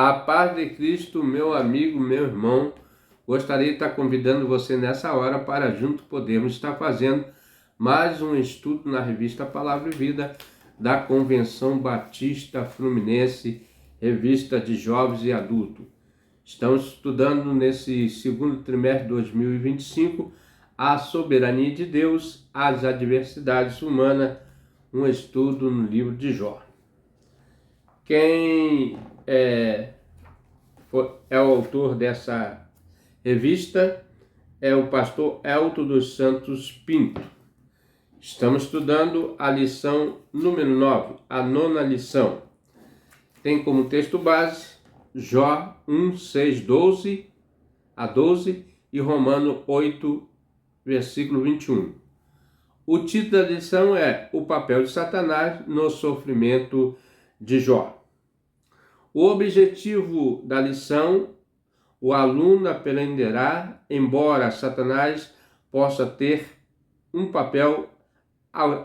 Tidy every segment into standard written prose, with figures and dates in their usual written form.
A paz de Cristo, meu amigo, meu irmão, gostaria de estar convidando você nessa hora para junto podermos estar fazendo mais um estudo na revista Palavra e Vida da Convenção Batista Fluminense, revista de jovens e adultos. Estamos estudando nesse segundo trimestre de 2025 a soberania de Deus, as adversidades humanas, um estudo no livro de Jó. Quem é o autor dessa revista é o pastor Elton dos Santos Pinto. Estamos estudando a lição número 9, a nona lição. Tem como texto base Jó 1, 6, 12 a 12 e Romano 8, versículo 21. O título da lição é O papel de Satanás no sofrimento de Jó. O objetivo da lição, o aluno aprenderá, embora Satanás possa ter um papel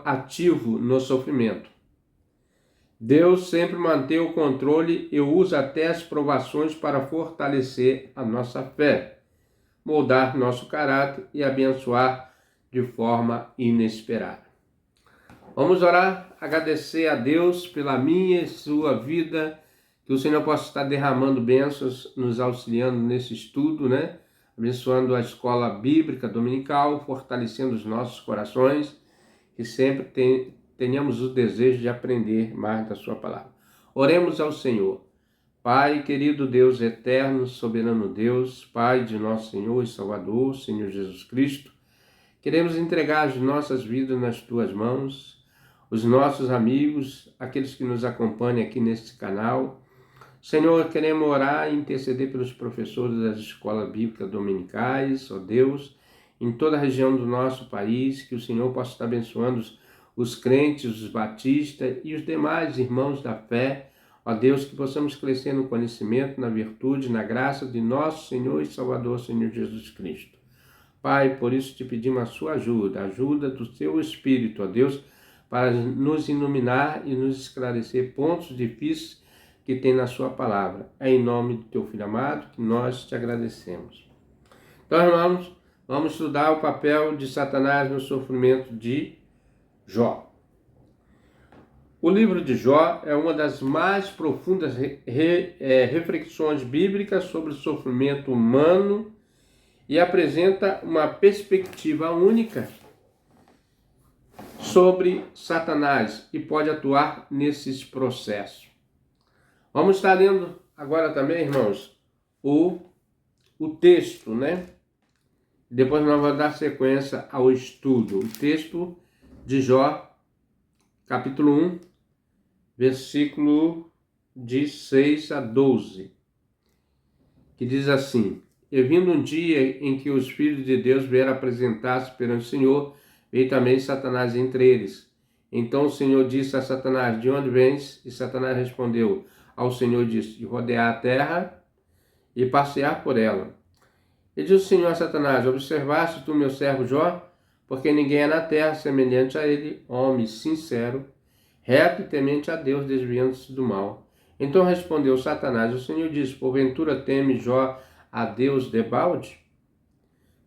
ativo no sofrimento. Deus sempre mantém o controle e usa até as provações para fortalecer a nossa fé, moldar nosso caráter e abençoar de forma inesperada. Vamos orar, agradecer a Deus pela minha e sua vida, que o Senhor possa estar derramando bênçãos, nos auxiliando nesse estudo, abençoando a escola bíblica dominical, fortalecendo os nossos corações, que sempre tenhamos o desejo de aprender mais da sua palavra. Oremos ao Senhor. Pai, querido Deus eterno, soberano Deus, Pai de nosso Senhor e Salvador, Senhor Jesus Cristo, queremos entregar as nossas vidas nas tuas mãos, os nossos amigos, aqueles que nos acompanham aqui neste canal. Senhor, queremos orar e interceder pelos professores das escolas bíblicas dominicais, ó Deus, em toda a região do nosso país, que o Senhor possa estar abençoando os crentes, os batistas e os demais irmãos da fé, ó Deus, que possamos crescer no conhecimento, na virtude, na graça de nosso Senhor e Salvador, Senhor Jesus Cristo. Pai, por isso te pedimos a sua ajuda, a ajuda do teu Espírito, ó Deus, para nos iluminar e nos esclarecer pontos difíceis que tem na sua palavra. É em nome do teu Filho amado que nós te agradecemos. Então, irmãos, vamos estudar o papel de Satanás no sofrimento de Jó. O livro de Jó é uma das mais profundas reflexões bíblicas sobre o sofrimento humano e apresenta uma perspectiva única sobre Satanás e pode atuar nesses processos. Vamos estar lendo agora também, irmãos, o texto, Depois nós vamos dar sequência ao estudo. O texto de Jó, capítulo 1, versículo de 6 a 12, que diz assim: E vindo um dia em que os filhos de Deus vieram apresentar-se perante o Senhor, veio também Satanás entre eles. Então o Senhor disse a Satanás: De onde vens? E Satanás respondeu ao Senhor, disse: De rodear a terra e passear por ela. E disse o Senhor a Satanás: Observaste tu meu servo Jó? Porque ninguém é na terra semelhante a ele, homem sincero, reto e temente a Deus, desviando-se do mal. Então respondeu Satanás: O Senhor disse: Porventura teme Jó a Deus debalde?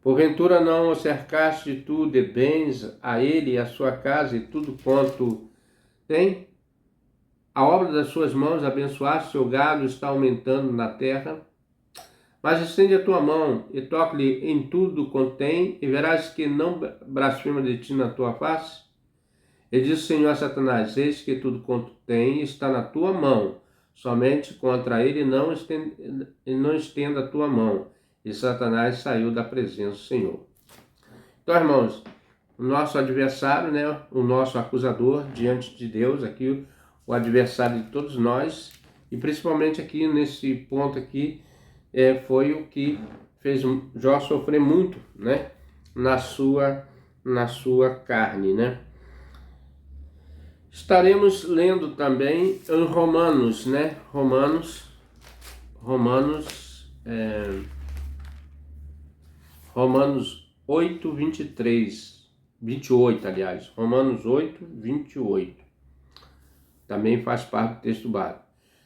Porventura não o cercaste tu de bens a ele e a sua casa e tudo quanto tem? A obra das suas mãos abençoaste, seu gado está aumentando na terra. Mas estende a tua mão e toque-lhe em tudo quanto tem, e verás que não blasfema de ti na tua face. E disse o Senhor a Satanás: Eis que tudo quanto tem está na tua mão, somente contra ele não estenda a tua mão. E Satanás saiu da presença do Senhor. Então, irmãos, o nosso adversário, o nosso acusador diante de Deus, aqui o adversário de todos nós, e principalmente aqui nesse ponto aqui, foi o que fez Jó sofrer muito, na sua carne, Estaremos lendo também em Romanos, né? Romanos 8, 28, aliás. Romanos 8, 28. Também faz parte do texto básico.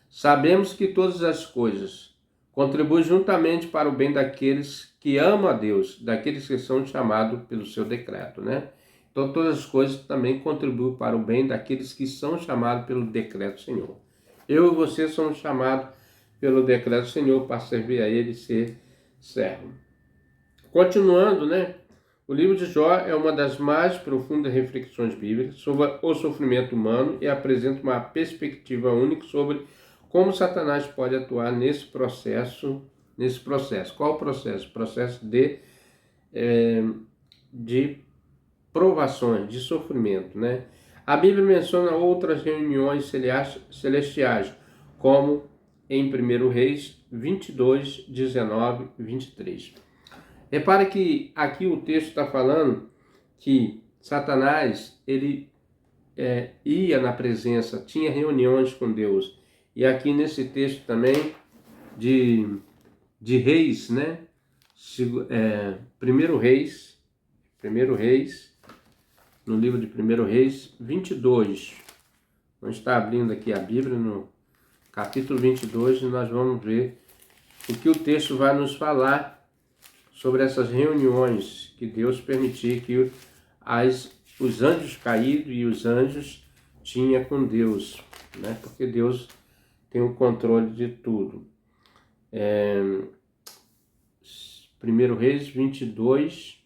Sabemos que todas as coisas contribuem juntamente para o bem daqueles que amam a Deus, daqueles que são chamados pelo seu decreto, né? Então todas as coisas também contribuem para o bem daqueles que são chamados pelo decreto do Senhor. Eu e você somos chamados pelo decreto do Senhor para servir a Ele e ser servo. Continuando, né? O livro de Jó é uma das mais profundas reflexões bíblicas sobre o sofrimento humano e apresenta uma perspectiva única sobre como Satanás pode atuar nesse processo. Qual o processo? O processo de provações, de sofrimento, né? A Bíblia menciona outras reuniões celestiais, como em 1 Reis 22, 19 e 23. Repare que aqui o texto está falando que Satanás, ele ia na presença, tinha reuniões com Deus. E aqui nesse texto também de Reis, né? 1 Reis, no livro de 1 Reis 22. Vamos estar abrindo aqui a Bíblia no capítulo 22 e nós vamos ver o que o texto vai nos falar sobre essas reuniões que Deus permitia que os anjos caídos e os anjos tinham com Deus, né? Porque Deus tem o controle de tudo. 1 Reis 22,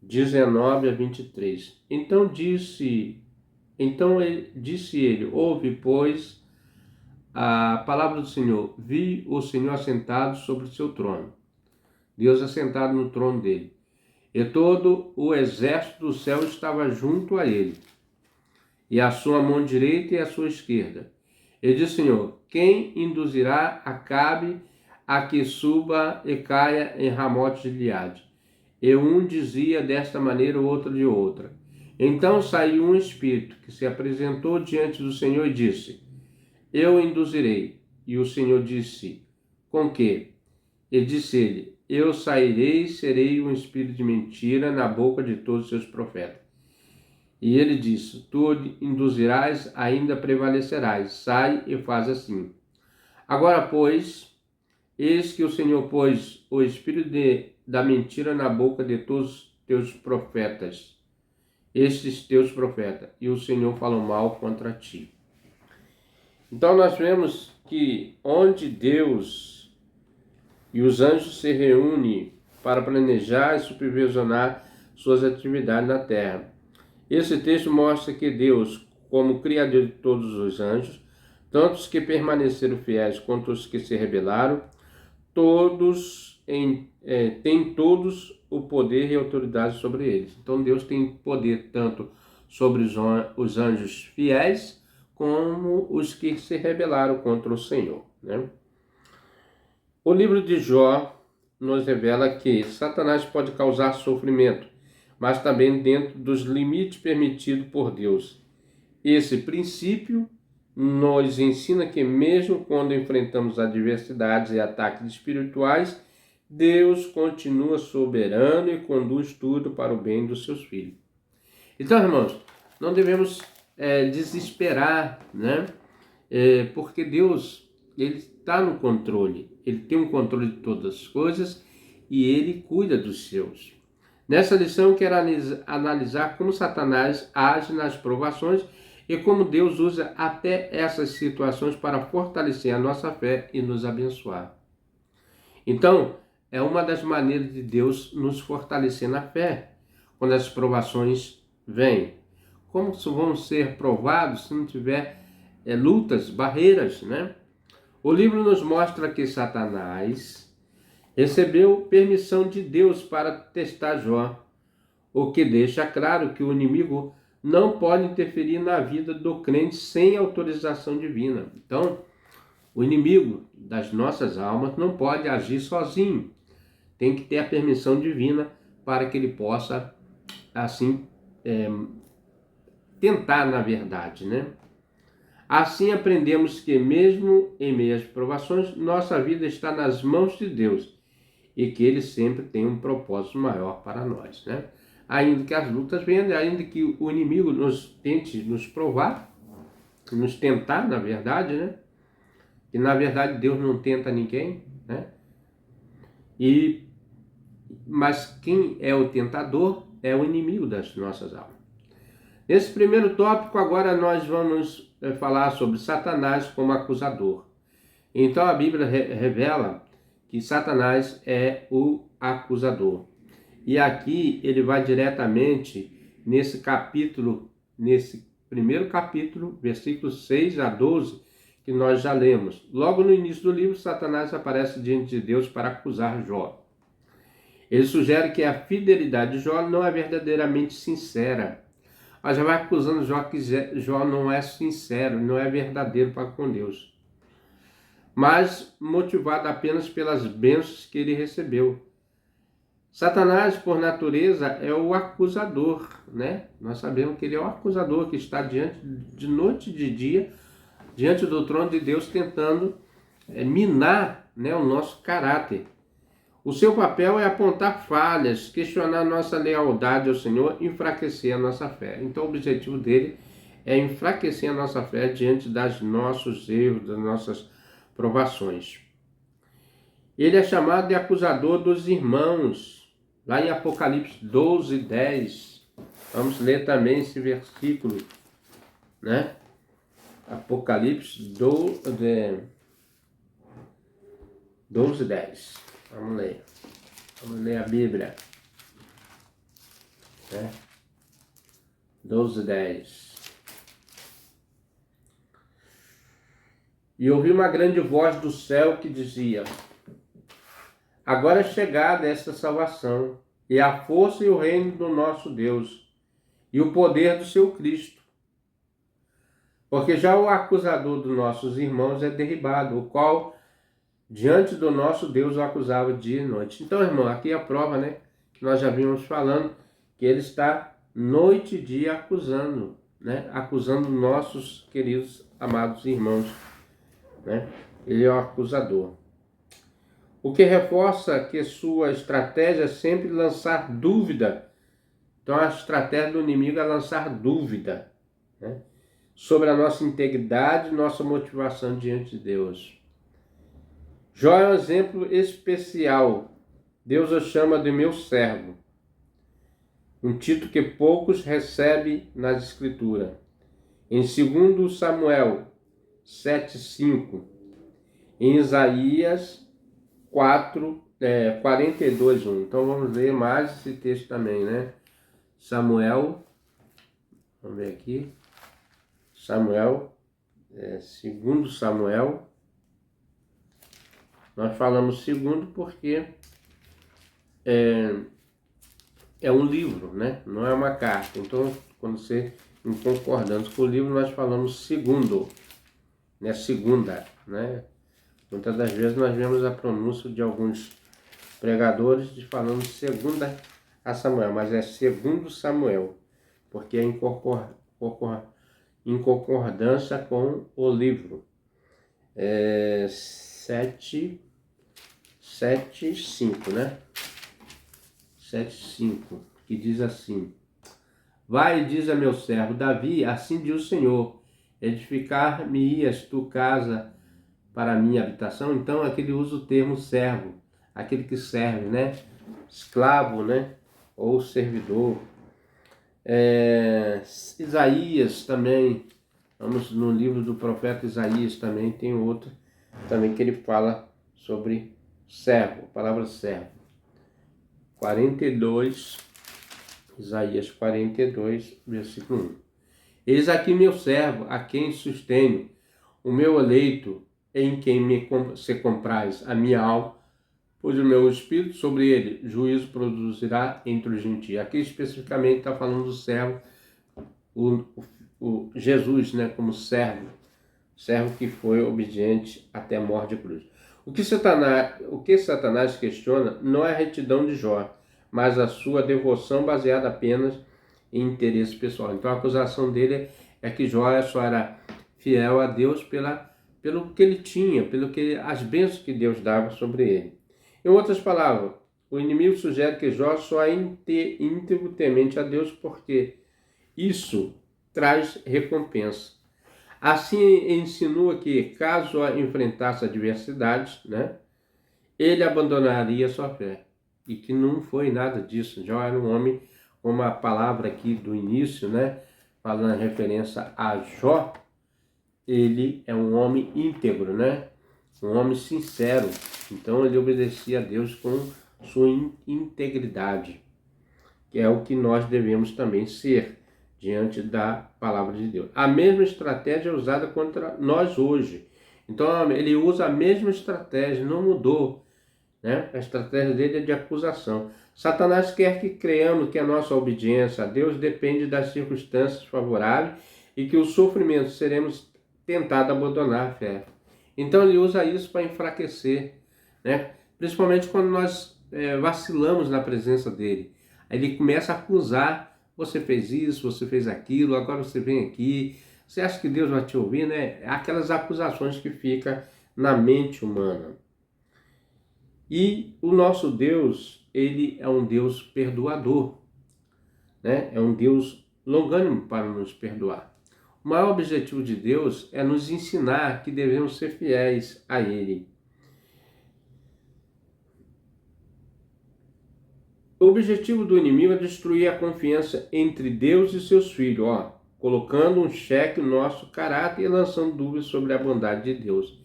19 a 23. Então disse ele, ouve, pois, a palavra do Senhor. Vi o Senhor assentado sobre o seu trono. Deus assentado no trono dele. E todo o exército do céu estava junto a ele, e a sua mão direita e a sua esquerda. E disse: Senhor, quem induzirá Acabe a que suba e caia em Ramote de Gileade? E um dizia desta maneira, o outro de outra. Então saiu um espírito que se apresentou diante do Senhor e disse: Eu induzirei. E o Senhor disse: Com que? E disse ele: Eu sairei e serei um espírito de mentira na boca de todos os seus profetas. E ele disse: Tu induzirás, ainda prevalecerás. Sai e faz assim. Agora, pois, eis que o Senhor pôs o espírito da mentira na boca de todos os teus profetas, estes teus profetas, e o Senhor falou mal contra ti. Então nós vemos que onde Deus e os anjos se reúnem para planejar e supervisionar suas atividades na terra. Esse texto mostra que Deus, como Criador de todos os anjos, tanto os que permaneceram fiéis quanto os que se rebelaram, têm todos o poder e autoridade sobre eles. Então Deus tem poder tanto sobre os anjos fiéis como os que se rebelaram contra o Senhor, né? O livro de Jó nos revela que Satanás pode causar sofrimento, mas também dentro dos limites permitidos por Deus. Esse princípio nos ensina que mesmo quando enfrentamos adversidades e ataques espirituais, Deus continua soberano e conduz tudo para o bem dos seus filhos. Então, irmãos, não devemos desesperar, né? Porque Deus, Ele está no controle, Ele tem um controle de todas as coisas e Ele cuida dos seus. Nessa lição, eu quero analisar como Satanás age nas provações e como Deus usa até essas situações para fortalecer a nossa fé e nos abençoar. Então, é uma das maneiras de Deus nos fortalecer na fé, quando as provações vêm. Como vamos ser provados se não tiver lutas, barreiras, né? O livro nos mostra que Satanás recebeu permissão de Deus para testar Jó, o que deixa claro que o inimigo não pode interferir na vida do crente sem autorização divina. Então, o inimigo das nossas almas não pode agir sozinho. Tem que ter a permissão divina para que ele possa, assim, tentar na verdade, né? Assim aprendemos que mesmo em meio às provações, nossa vida está nas mãos de Deus e que Ele sempre tem um propósito maior para nós, né? Ainda que as lutas venham, ainda que o inimigo nos tente nos provar, nos tentar, na verdade, né? E na verdade Deus não tenta ninguém, né? Mas quem é o tentador é o inimigo das nossas almas. Nesse primeiro tópico, agora nós vamos falar sobre Satanás como acusador. Então a Bíblia revela que Satanás é o acusador. E aqui ele vai diretamente nesse capítulo, nesse primeiro capítulo, versículos 6 a 12, que nós já lemos. Logo no início do livro, Satanás aparece diante de Deus para acusar Jó. Ele sugere que a fidelidade de Jó não é verdadeiramente sincera. Mas já vai acusando Jó que Jó não é sincero, não é verdadeiro para com Deus. Mas motivado apenas pelas bênçãos que ele recebeu. Satanás, por natureza, é o acusador, né? Nós sabemos que ele é o acusador que está diante de noite e de dia, diante do trono de Deus, tentando minar, né, o nosso caráter. O seu papel é apontar falhas, questionar nossa lealdade ao Senhor, enfraquecer a nossa fé. Então o objetivo dele é enfraquecer a nossa fé diante dos nossos erros, das nossas provações. Ele é chamado de acusador dos irmãos. Lá em Apocalipse 12, 10. Vamos ler também esse versículo, né? Apocalipse 12, 10. Vamos ler a Bíblia. Né? 12, 10. E ouvi uma grande voz do céu que dizia: agora é chegada esta salvação, e a força e o reino do nosso Deus, e o poder do seu Cristo. Porque já o acusador dos nossos irmãos é derribado, o qual diante do nosso Deus o acusava dia e noite. Então, irmão, aqui é a prova, né? Que nós já vimos falando, que ele está noite e dia acusando, né? Acusando nossos queridos, amados irmãos, né? Ele é o acusador. O que reforça que sua estratégia é sempre lançar dúvida. Então, a estratégia do inimigo é lançar dúvida, né, sobre a nossa integridade e nossa motivação diante de Deus. Jó é um exemplo especial. Deus o chama de meu servo. Um título que poucos recebem nas Escrituras. Em 2 Samuel 7:5. Em Isaías 42:1. Então vamos ler mais esse texto também, né? Samuel, vamos ver aqui. Samuel, 2 Samuel. Nós falamos segundo porque é um livro, né? Não é uma carta. Então, quando você, em concordância com o livro, nós falamos segundo, né? Segunda, né? Muitas das vezes nós vemos a pronúncia de alguns pregadores de falando segunda a Samuel, mas é 2 Samuel, porque é em concordância com o livro. 7:5, né? 7:5, que diz assim: vai e diz a meu servo Davi, assim diz o Senhor, edificar-me-ias tu casa para a minha habitação. Então aqui ele usa o termo servo, aquele que serve, né? Escravo, né? Ou servidor. Isaías também, vamos no livro do profeta Isaías também, tem outro também que ele fala sobre servo, a palavra servo. 42, Isaías 42, versículo 1. Eis aqui meu servo, a quem sustenho, o meu eleito, em quem se compraz a minha alma, pois o meu espírito sobre ele juízo produzirá entre os gentios. Aqui especificamente está falando do servo, o Jesus, né, como servo que foi obediente até a morte de cruz. O que Satanás questiona não é a retidão de Jó, mas a sua devoção baseada apenas interesse pessoal. Então a acusação dele é que Jó só era fiel a Deus pelo que ele tinha, as bênçãos que Deus dava sobre ele. Em outras palavras, o inimigo sugere que Jó só é íntegro temente a Deus porque isso traz recompensa. Assim, insinua que, caso enfrentasse adversidades, né, ele abandonaria sua fé. E que não foi nada disso. Jó era um homem, como a palavra aqui do início, né, falando em referência a Jó, ele é um homem íntegro, né, um homem sincero. Então ele obedecia a Deus com sua integridade, que é o que nós devemos também ser diante da palavra de Deus. A mesma estratégia é usada contra nós hoje. Então ele usa a mesma estratégia, não mudou, né? A estratégia dele é de acusação. Satanás quer que creiamos que a nossa obediência a Deus depende das circunstâncias favoráveis e que o sofrimento seremos tentados a abandonar a fé. Então ele usa isso para enfraquecer, né? Principalmente quando nós vacilamos na presença dele. Aí ele começa a acusar: você fez isso, você fez aquilo, agora você vem aqui, você acha que Deus vai te ouvir, né? Aquelas acusações que ficam na mente humana. E o nosso Deus, ele é um Deus perdoador, né? É um Deus longânimo para nos perdoar. O maior objetivo de Deus é nos ensinar que devemos ser fiéis a Ele. O objetivo do inimigo é destruir a confiança entre Deus e seus filhos, colocando um cheque no nosso caráter e lançando dúvidas sobre a bondade de Deus.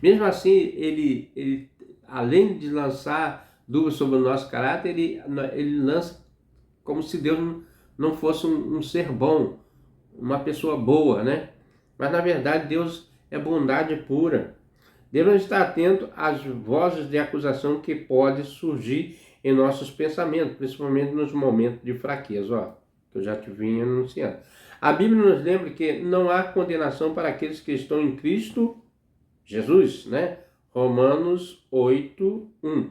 Mesmo assim, ele além de lançar dúvidas sobre o nosso caráter, ele lança como se Deus não fosse um ser bom, uma pessoa boa, né? Mas na verdade Deus é bondade pura. Devemos estar atentos às vozes de acusação que podem surgir em nossos pensamentos, principalmente nos momentos de fraqueza, que eu já te vim anunciando. A Bíblia nos lembra que não há condenação para aqueles que estão em Cristo Jesus, né? Romanos 8:1.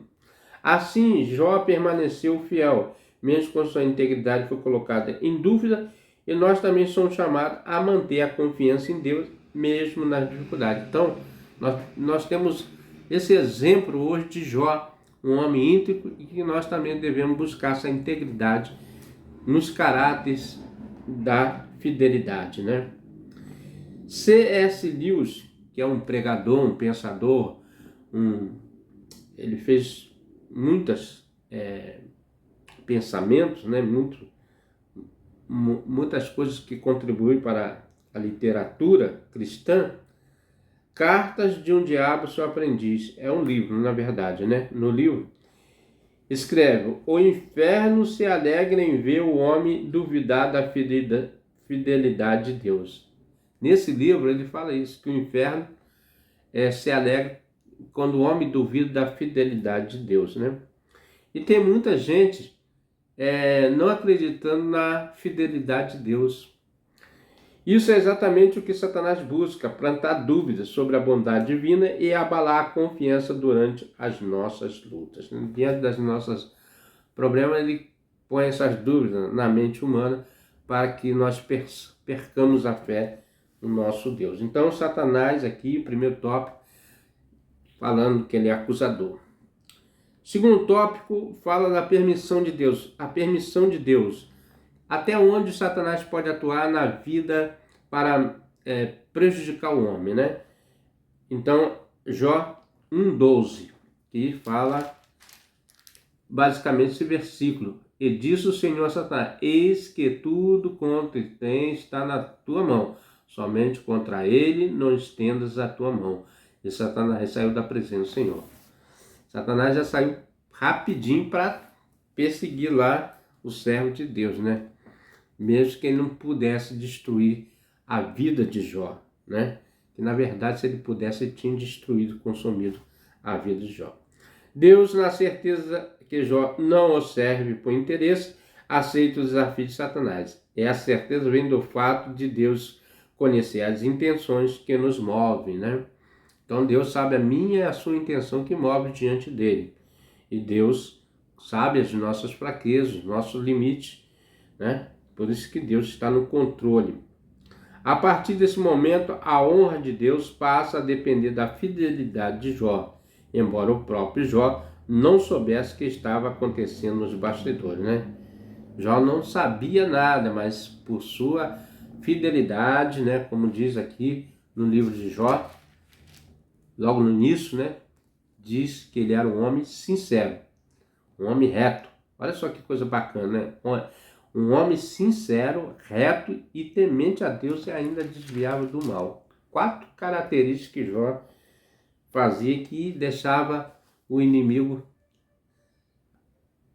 Assim, Jó permaneceu fiel, mesmo quando sua integridade foi colocada em dúvida, e nós também somos chamados a manter a confiança em Deus, mesmo nas dificuldades. Então, nós temos esse exemplo hoje de Jó, um homem íntegro, e que nós também devemos buscar essa integridade nos caráteres da fidelidade, né? C.S. Lewis, que é um pregador, um pensador, ele fez muitos pensamentos, né? Muitas coisas que contribuem para a literatura cristã. Cartas de um Diabo, seu Aprendiz, é um livro, na verdade, né? No livro, escreve: o inferno se alegra em ver o homem duvidar da fidelidade de Deus. Nesse livro ele fala isso, que o inferno se alegra quando o homem duvida da fidelidade de Deus, né? E tem muita gente não acreditando na fidelidade de Deus. Isso é exatamente o que Satanás busca: plantar dúvidas sobre a bondade divina e abalar a confiança durante as nossas lutas. Diante das nossas problemas, ele põe essas dúvidas na mente humana para que nós percamos a fé no nosso Deus. Então, Satanás aqui, primeiro tópico, falando que ele é acusador. Segundo tópico, fala da permissão de Deus. A permissão de Deus. Até onde Satanás pode atuar na vida para prejudicar o homem, né? Então, Jó 1:12, que fala basicamente esse versículo: e disse o Senhor a Satanás: eis que tudo quanto tens está na tua mão, somente contra ele não estendas a tua mão. E Satanás saiu da presença do Senhor. Satanás já saiu rapidinho para perseguir lá o servo de Deus, né? Mesmo que ele não pudesse destruir a vida de Jó, né? Que na verdade, se ele pudesse, ele tinha destruído, consumido a vida de Jó. Deus, na certeza que Jó não o serve por interesse, aceita o desafio de Satanás. E a certeza vem do fato de Deus conhecer as intenções que nos movem, né? Então Deus sabe a minha e a sua intenção que move diante dele. E Deus sabe as nossas fraquezas, os nossos limites, né? Por isso que Deus está no controle. A partir desse momento, a honra de Deus passa a depender da fidelidade de Jó, embora o próprio Jó não soubesse o que estava acontecendo nos bastidores, né? Jó não sabia nada, mas por sua fidelidade, né, como diz aqui no livro de Jó, logo no início, né, diz que ele era um homem sincero, um homem reto. Olha só que coisa bacana, né? Um homem sincero, reto e temente a Deus e ainda desviava do mal. 4 características que Jó fazia que deixava o inimigo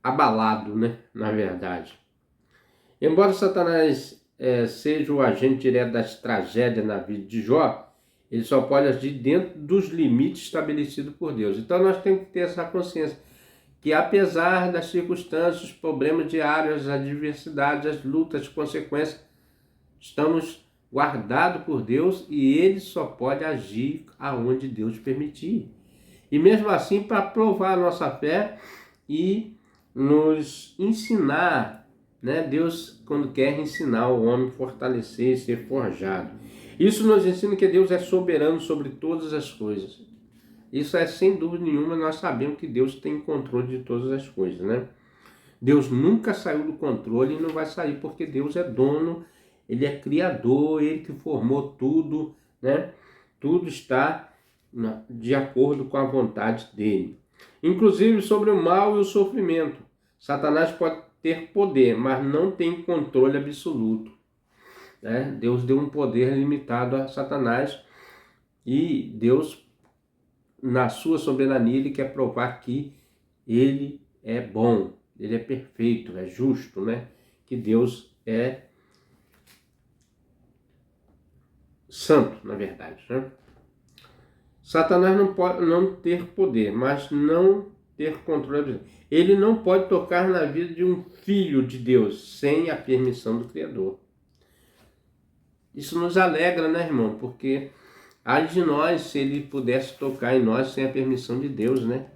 abalado, né? Na verdade. Embora Satanás seja o agente direto das tragédias na vida de Jó, ele só pode agir dentro dos limites estabelecidos por Deus. Então nós temos que ter essa consciência que apesar das circunstâncias, os problemas diários, as adversidades, as lutas, as consequências, estamos guardados por Deus e Ele só pode agir aonde Deus permitir. E mesmo assim, para provar a nossa fé e nos ensinar, né? Deus, quando quer ensinar o homem, fortalecer e ser forjado. Isso nos ensina que Deus é soberano sobre todas as coisas. Isso é sem dúvida nenhuma, nós sabemos que Deus tem controle de todas as coisas, né? Deus nunca saiu do controle e não vai sair porque Deus é dono, Ele é criador, Ele que formou tudo, né? Tudo está de acordo com a vontade dEle. Inclusive sobre o mal e o sofrimento. Satanás pode ter poder, mas não tem controle absoluto, né? Deus deu um poder limitado a Satanás e Deus, na sua soberania, Ele quer provar que Ele é bom, Ele é perfeito, é justo, né? Que Deus é santo, na verdade, né? Satanás não pode não ter poder, mas não ter controle. Ele não pode tocar na vida de um filho de Deus sem a permissão do Criador. Isso nos alegra, né, irmão? Porque ai de nós se ele pudesse tocar em nós sem a permissão de Deus, né?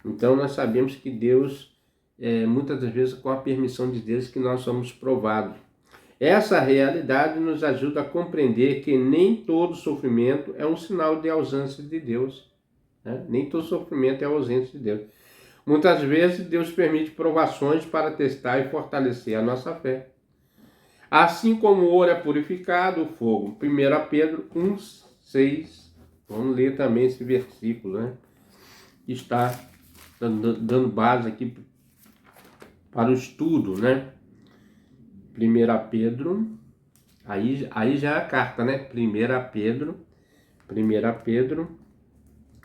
Então nós sabemos que Deus, muitas das vezes com a permissão de Deus, que nós somos provados. Essa realidade nos ajuda a compreender que nem todo sofrimento é um sinal de ausência de Deus, né? Nem todo sofrimento é ausência de Deus. Muitas vezes Deus permite provações para testar e fortalecer a nossa fé. Assim como o ouro é purificado, o fogo. 1 Pedro 1,6. Vamos ler também esse versículo, né? Está dando base aqui para o estudo, né? 1 Pedro, aí já é a carta, né? 1 Pedro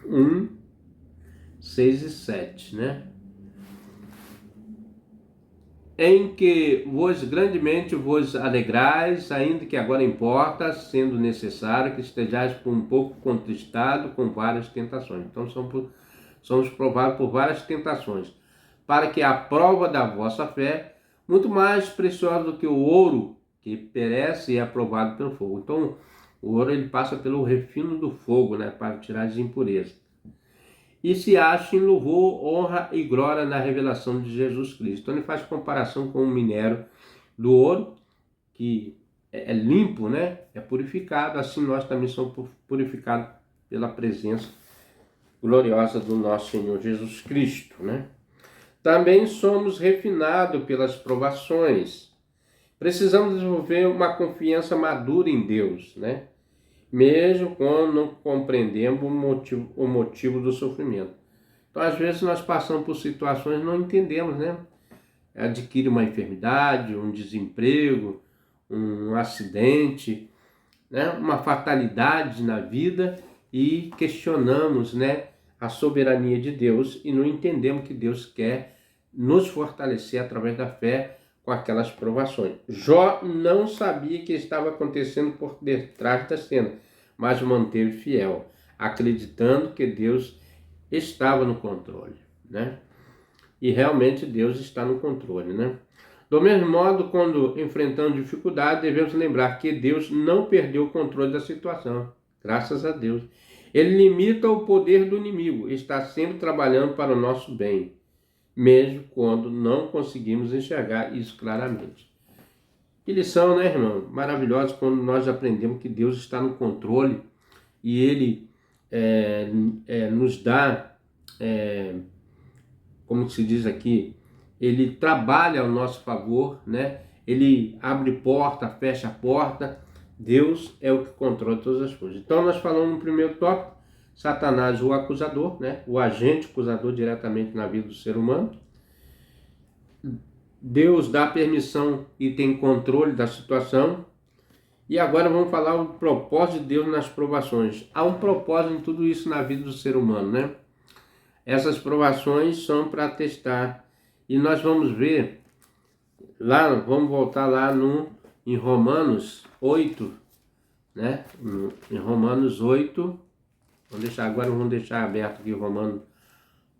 1, 6 e 7, né? Em que vos grandemente vos alegrais, ainda que agora importa, sendo necessário que estejais por um pouco contristado com várias tentações. Então somos provados por várias tentações, para que a prova da vossa fé, muito mais preciosa do que o ouro, que perece e é aprovado pelo fogo. Então o ouro ele passa pelo refino do fogo, né, para tirar as impurezas. E se acha em louvor, honra e glória na revelação de Jesus Cristo. Então ele faz comparação com o minério do ouro, que é limpo, né? É purificado, assim nós também somos purificados pela presença gloriosa do nosso Senhor Jesus Cristo, né? Também somos refinados pelas provações. Precisamos desenvolver uma confiança madura em Deus, né? Mesmo quando não compreendemos o motivo do sofrimento. Então, às vezes, nós passamos por situações e não entendemos, né? Adquire uma enfermidade, um desemprego, um acidente, né? Uma fatalidade na vida e questionamos, né, a soberania de Deus e não entendemos que Deus quer nos fortalecer através da fé com aquelas provações. Jó não sabia o que estava acontecendo por detrás da cena, mas manteve fiel, acreditando que Deus estava no controle, né? E realmente Deus está no controle, né? Do mesmo modo, quando enfrentamos dificuldade, devemos lembrar que Deus não perdeu o controle da situação, graças a Deus. Ele limita o poder do inimigo, está sempre trabalhando para o nosso bem, mesmo quando não conseguimos enxergar isso claramente. Que lição, né, irmão? Maravilhosa quando nós aprendemos que Deus está no controle e Ele nos dá, como se diz aqui, Ele trabalha ao nosso favor, né? Ele abre porta, fecha porta. Deus é o que controla todas as coisas. Então nós falamos no primeiro tópico, Satanás, o acusador, né? O agente acusador diretamente na vida do ser humano. Deus dá permissão e tem controle da situação. E agora vamos falar o propósito de Deus nas provações. Há um propósito em tudo isso na vida do ser humano, né? Essas provações são para testar. E nós vamos ver lá, vamos voltar lá em Romanos 8, né? Em Romanos 8, vamos deixar aberto aqui Romanos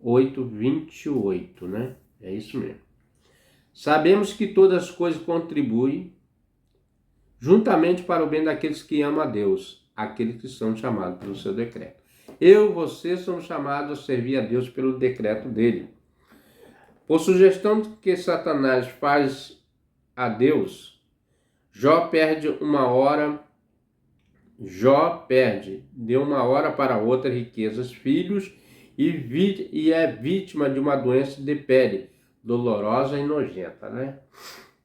8, 28, né? É isso mesmo. Sabemos que todas as coisas contribuem juntamente para o bem daqueles que amam a Deus, aqueles que são chamados pelo seu decreto. Eu e você somos chamados a servir a Deus pelo decreto dele. Por sugestão que Satanás faz a Deus, Jó perde de uma hora para outra riquezas, filhos e é vítima de uma doença de pele, dolorosa e nojenta, né?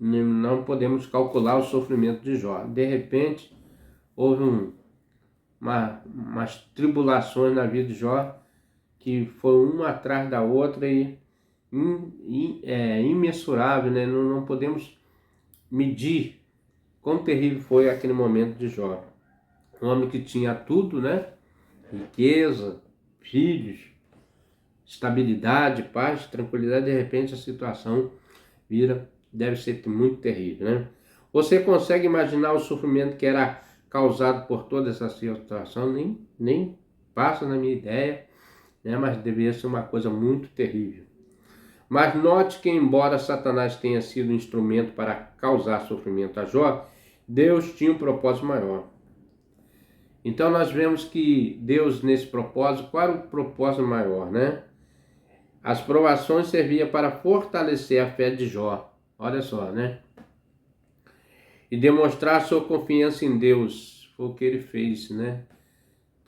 Não podemos calcular o sofrimento de Jó. De repente, houve umas tribulações na vida de Jó, que foi uma atrás da outra e imensurável, né? Não podemos medir quão terrível foi aquele momento de Jó. Um homem que tinha tudo, né? Riqueza, filhos, estabilidade, paz, tranquilidade, de repente a situação deve ser muito terrível, né? Você consegue imaginar o sofrimento que era causado por toda essa situação? Nem passa na minha ideia, né? Mas deveria ser uma coisa muito terrível. Mas note que, embora Satanás tenha sido um instrumento para causar sofrimento a Jó, Deus tinha um propósito maior. Então nós vemos que Deus, nesse propósito, qual era o propósito maior, né? As provações serviam para fortalecer a fé de Jó. Olha só, né? E demonstrar sua confiança em Deus. Foi o que ele fez, né?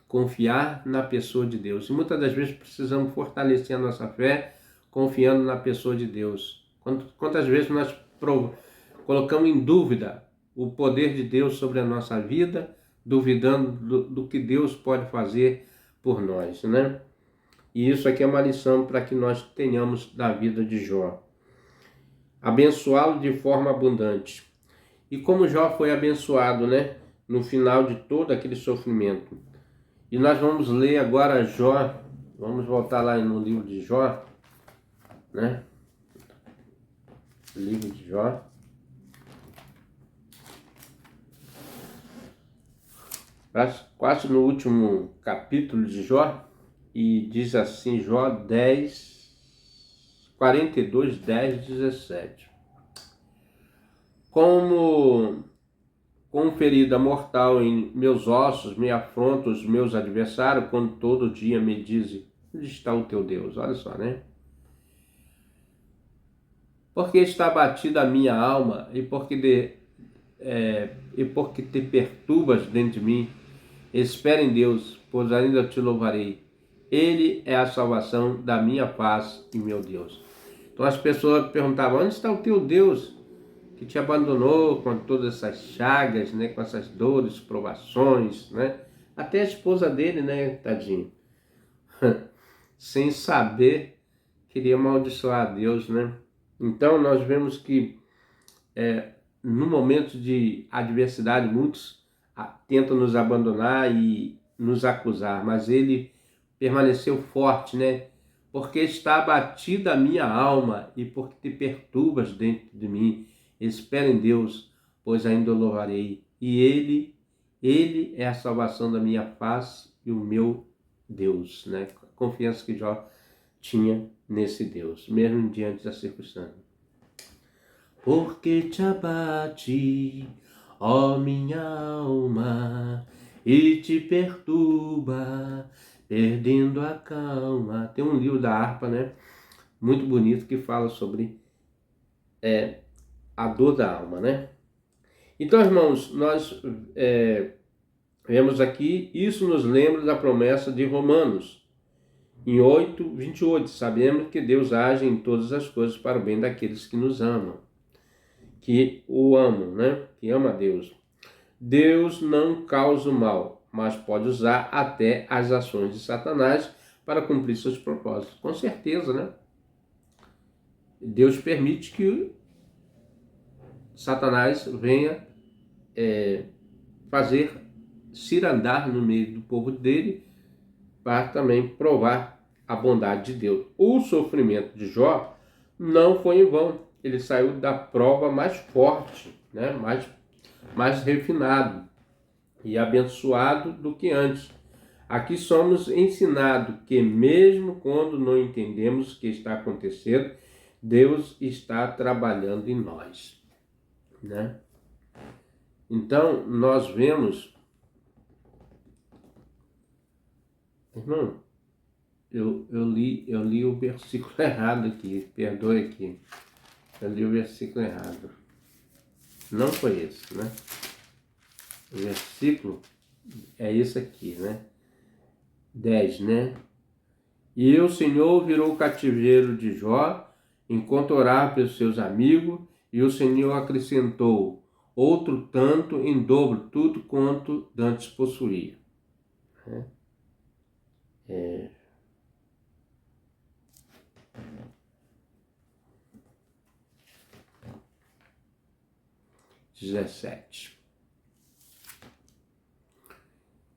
Confiar na pessoa de Deus. E muitas das vezes precisamos fortalecer a nossa fé confiando na pessoa de Deus. Quantas vezes nós colocamos em dúvida o poder de Deus sobre a nossa vida, duvidando do que Deus pode fazer por nós, né? E isso aqui é uma lição para que nós tenhamos da vida de Jó. Abençoá-lo de forma abundante. E como Jó foi abençoado, né? No final de todo aquele sofrimento. E nós vamos ler agora Jó. Vamos voltar lá no livro de Jó, né? Livro de Jó. Quase no último capítulo de Jó. E diz assim, Jó 10, 42, 10, 17. Com ferida mortal em meus ossos, me afrontam os meus adversários, quando todo dia me dizem, onde está o teu Deus? Olha só, né? Porque está abatida a minha alma e porque te perturbas dentro de mim, espera em Deus, pois ainda te louvarei. Ele é a salvação da minha paz e meu Deus. Então as pessoas perguntavam, onde está o teu Deus que te abandonou com todas essas chagas, né, com essas dores, provações, né? Até a esposa dele, né, tadinho, sem saber, queria amaldiçoar a Deus, né? Então nós vemos que no momento de adversidade muitos tentam nos abandonar e nos acusar, mas ele permaneceu forte, né? Porque está abatida a minha alma e porque te perturbas dentro de mim. Espera em Deus, pois ainda o louvarei. E Ele é a salvação da minha face e o meu Deus, né? A confiança que Jó tinha nesse Deus, mesmo diante da circunstância. Porque te abate, ó minha alma, e te perturba, perdendo a calma. Tem um livro da harpa, né? Muito bonito que fala sobre a dor da alma, né? Então, irmãos, nós vemos aqui, isso nos lembra da promessa de Romanos, em 8:28. Sabemos que Deus age em todas as coisas para o bem daqueles que nos amam, que o amam, né? Que ama a Deus. Deus não causa o mal, mas pode usar até as ações de Satanás para cumprir seus propósitos. Com certeza, né? Deus permite que Satanás venha fazer cirandar no meio do povo dele para também provar a bondade de Deus. O sofrimento de Jó não foi em vão. Ele saiu da prova mais forte, né? mais refinado e abençoado do que antes. Aqui somos ensinados que mesmo quando não entendemos o que está acontecendo, Deus está trabalhando em nós, né? Então, nós vemos... Irmão, eu li o versículo errado aqui, perdoe aqui. Eu li o versículo errado. Não foi esse, né? O versículo é esse aqui, né? 10, né? E o Senhor virou o cativeiro de Jó, enquanto orava pelos seus amigos, e o Senhor acrescentou outro tanto em dobro tudo quanto dantes possuía. 17.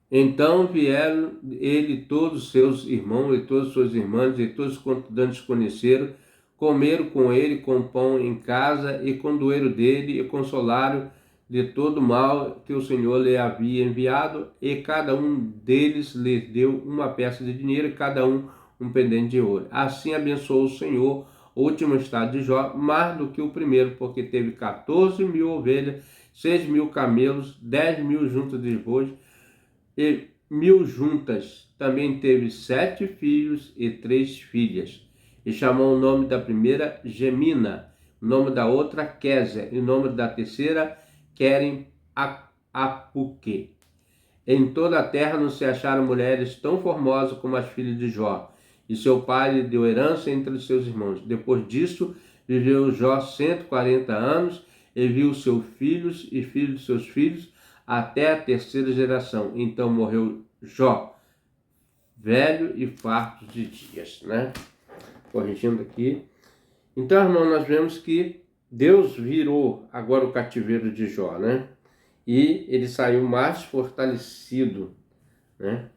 Então vieram ele todos os seus irmãos e todas as suas irmãs e todos quantos dantes conheceram, comeram com ele com pão em casa e condoeram dele e consolaram de todo o mal que o Senhor lhe havia enviado, e cada um deles lhe deu uma peça de dinheiro e cada um pendente de ouro. Assim abençoou o Senhor o último estado de Jó mais do que o primeiro, porque teve 14.000 ovelhas, 6.000 camelos, 10.000 juntas de bois e 1.000 juntas. Também teve 7 filhos e 3 filhas. E chamou o nome da primeira Gemina, o nome da outra Késia, e o nome da terceira Querem Apuque. Em toda a terra não se acharam mulheres tão formosas como as filhas de Jó, e seu pai lhe deu herança entre os seus irmãos. Depois disso, viveu Jó 140 anos, e viu seus filhos e filhos de seus filhos, até a terceira geração. Então morreu Jó, velho e farto de dias, né? Corrigindo aqui. Então, irmão, nós vemos que Deus virou agora o cativeiro de Jó, né? E ele saiu mais fortalecido, né?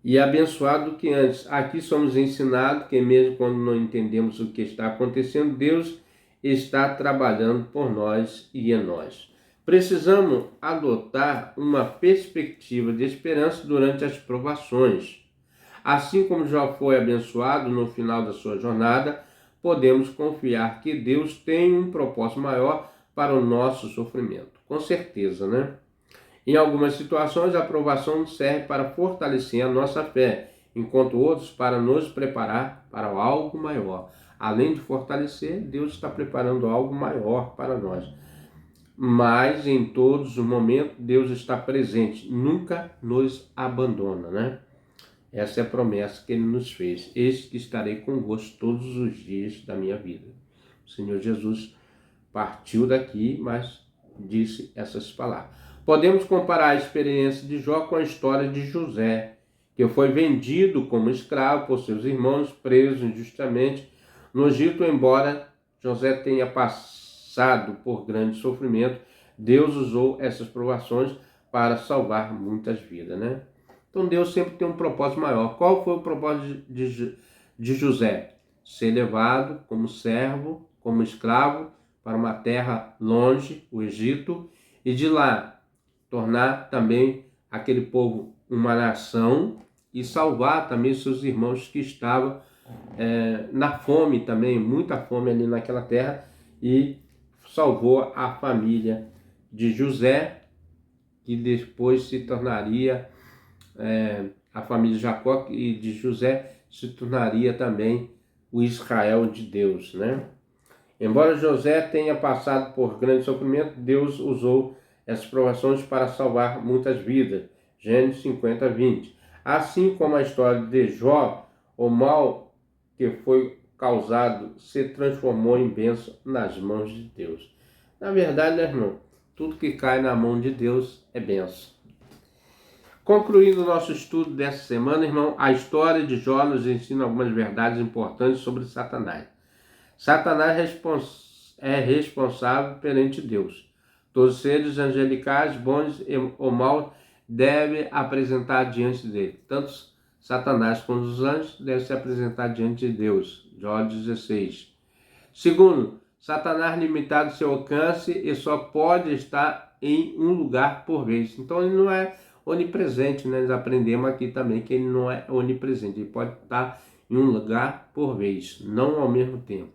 E abençoado do que antes. Aqui somos ensinados que mesmo quando não entendemos o que está acontecendo, Deus está trabalhando por nós e em nós. Precisamos adotar uma perspectiva de esperança durante as provações. Assim como Jó foi abençoado no final da sua jornada, podemos confiar que Deus tem um propósito maior para o nosso sofrimento. Com certeza, né? Em algumas situações, a provação serve para fortalecer a nossa fé, enquanto outros para nos preparar para algo maior. Além de fortalecer, Deus está preparando algo maior para nós. Mas em todos os momentos, Deus está presente, nunca nos abandona, né? Essa é a promessa que Ele nos fez. Eis que estarei convosco todos os dias da minha vida. O Senhor Jesus partiu daqui, mas disse essas palavras. Podemos comparar a experiência de Jó com a história de José, que foi vendido como escravo por seus irmãos, preso injustamente no Egito. Embora José tenha passado por grande sofrimento, Deus usou essas provações para salvar muitas vidas, né? Então Deus sempre tem um propósito maior. Qual foi o propósito de José? Ser levado como servo, como escravo, para uma terra longe, o Egito, e de lá tornar também aquele povo uma nação e salvar também seus irmãos que estavam na fome também, muita fome ali naquela terra, e salvou a família de José, que depois se tornaria a família de Jacó, e de José se tornaria também o Israel de Deus, né? Embora José tenha passado por grande sofrimento, Deus usou essas provações para salvar muitas vidas. Gênesis 50, 20. Assim como a história de Jó, o mal que foi causado se transformou em bênção nas mãos de Deus. Na verdade, né, irmão, tudo que cai na mão de Deus é bênção. Concluindo o nosso estudo dessa semana, irmão, a história de Jó nos ensina algumas verdades importantes sobre Satanás. Satanás é responsável perante Deus. Todos os seres angelicais, bons ou maus, devem apresentar diante dele. Tanto Satanás quanto os anjos devem se apresentar diante de Deus. Jó 16. Segundo, Satanás limitado seu alcance e só pode estar em um lugar por vez. Então ele não é onipresente, né? Nós aprendemos aqui também que ele não é onipresente. Ele pode estar em um lugar por vez, não ao mesmo tempo.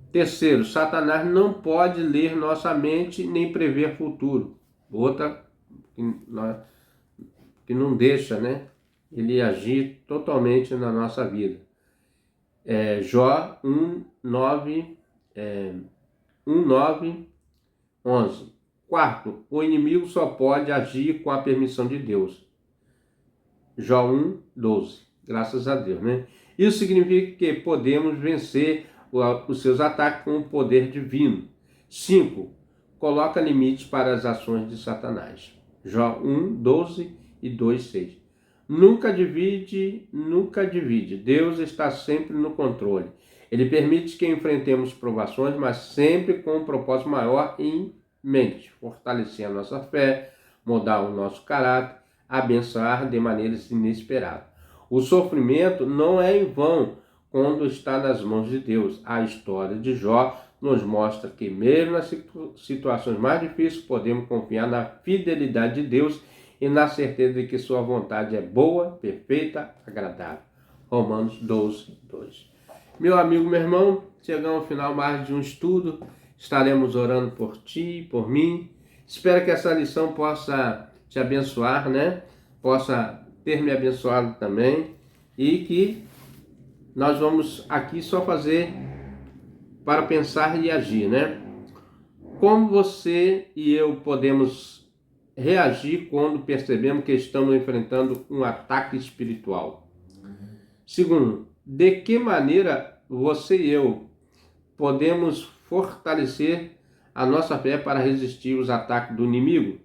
Terceiro, Satanás não pode ler nossa mente nem prever futuro. Outra que não deixa, né, ele agir totalmente na nossa vida. Jó 1:9, 11. Quarto, o inimigo só pode agir com a permissão de Deus. Jó 1:12. Graças a Deus, né? Isso significa que podemos vencer os seus ataques com o poder divino. 5. Coloca limites para as ações de Satanás. Jó 1:12 e 2:6. Nunca divide. Deus está sempre no controle. Ele permite que enfrentemos provações, mas sempre com um propósito maior em mente. Fortalecer a nossa fé, mudar o nosso caráter, abençoar de maneiras inesperadas. O sofrimento não é em vão quando está nas mãos de Deus. A história de Jó nos mostra que mesmo nas situações mais difíceis podemos confiar na fidelidade de Deus e na certeza de que sua vontade é boa, perfeita, agradável. Romanos 12:2. Meu amigo, meu irmão, chegamos ao final mais de um estudo. Estaremos orando por ti, por mim. Espero que essa lição possa te abençoar, né? Possa ter me abençoado também. E que nós vamos aqui só fazer para pensar e agir, né? Como você e eu podemos reagir quando percebemos que estamos enfrentando um ataque espiritual? Segundo, de que maneira você e eu podemos fortalecer a nossa fé para resistir aos ataques do inimigo?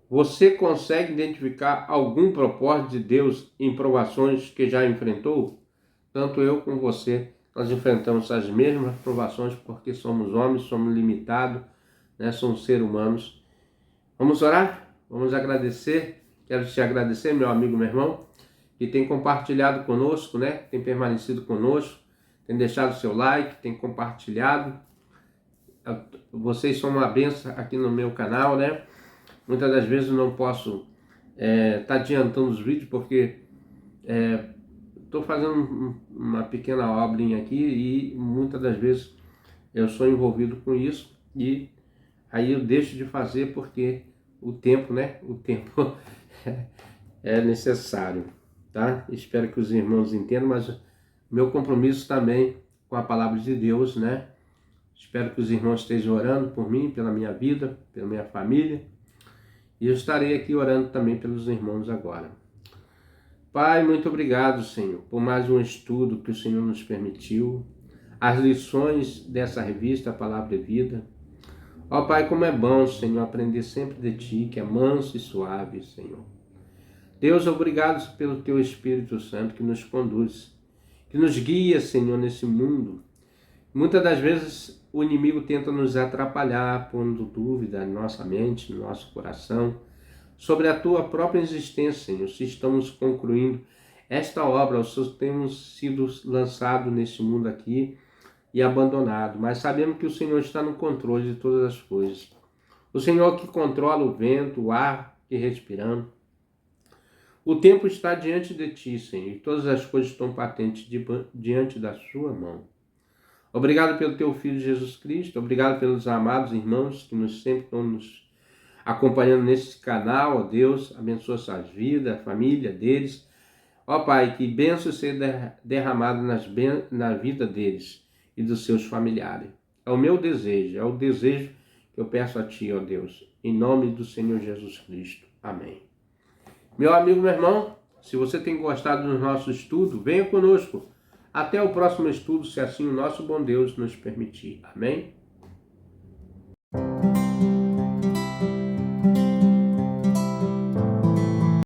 Você consegue identificar algum propósito de Deus em provações que já enfrentou? Tanto eu como você, nós enfrentamos as mesmas provações porque somos homens, somos limitados, né? Somos seres humanos. Vamos orar? Vamos agradecer. Quero te agradecer, meu amigo, meu irmão, que tem compartilhado conosco, né? Tem permanecido conosco, tem deixado seu like, tem compartilhado. Vocês são uma bênção aqui no meu canal, né? Muitas das vezes eu não posso estar adiantando os vídeos porque estou fazendo uma pequena obrinha aqui e muitas das vezes eu sou envolvido com isso e aí eu deixo de fazer porque o tempo, né? O tempo é necessário, tá? Espero que os irmãos entendam, mas meu compromisso também com a palavra de Deus, né? Espero que os irmãos estejam orando por mim, pela minha vida, pela minha família. E eu estarei aqui orando também pelos irmãos agora. Pai, muito obrigado, Senhor, por mais um estudo que o Senhor nos permitiu. As lições dessa revista, a Palavra e Vida. Ó Pai, como é bom, Senhor, aprender sempre de Ti, que é manso e suave, Senhor. Deus, obrigado pelo Teu Espírito Santo que nos conduz, que nos guia, Senhor, nesse mundo. Muitas das vezes o inimigo tenta nos atrapalhar, pondo dúvida em nossa mente, no nosso coração, sobre a Tua própria existência, Senhor. Se estamos concluindo esta obra, ou se temos sido lançados neste mundo aqui e abandonados, mas sabemos que o Senhor está no controle de todas as coisas. O Senhor que controla o vento, o ar que respiramos. O tempo está diante de Ti, Senhor, e todas as coisas estão patentes diante da Sua mão. Obrigado pelo Teu Filho Jesus Cristo, obrigado pelos amados irmãos que sempre estão nos acompanhando nesse canal, ó Deus, abençoa suas vidas, a família deles. Ó Pai, que bênção seja derramada na vida deles e dos seus familiares. É o meu desejo, é o desejo que eu peço a Ti, ó Deus, em nome do Senhor Jesus Cristo. Amém. Meu amigo, meu irmão, se você tem gostado do nosso estudo, venha conosco. Até o próximo estudo, se assim o nosso bom Deus nos permitir. Amém?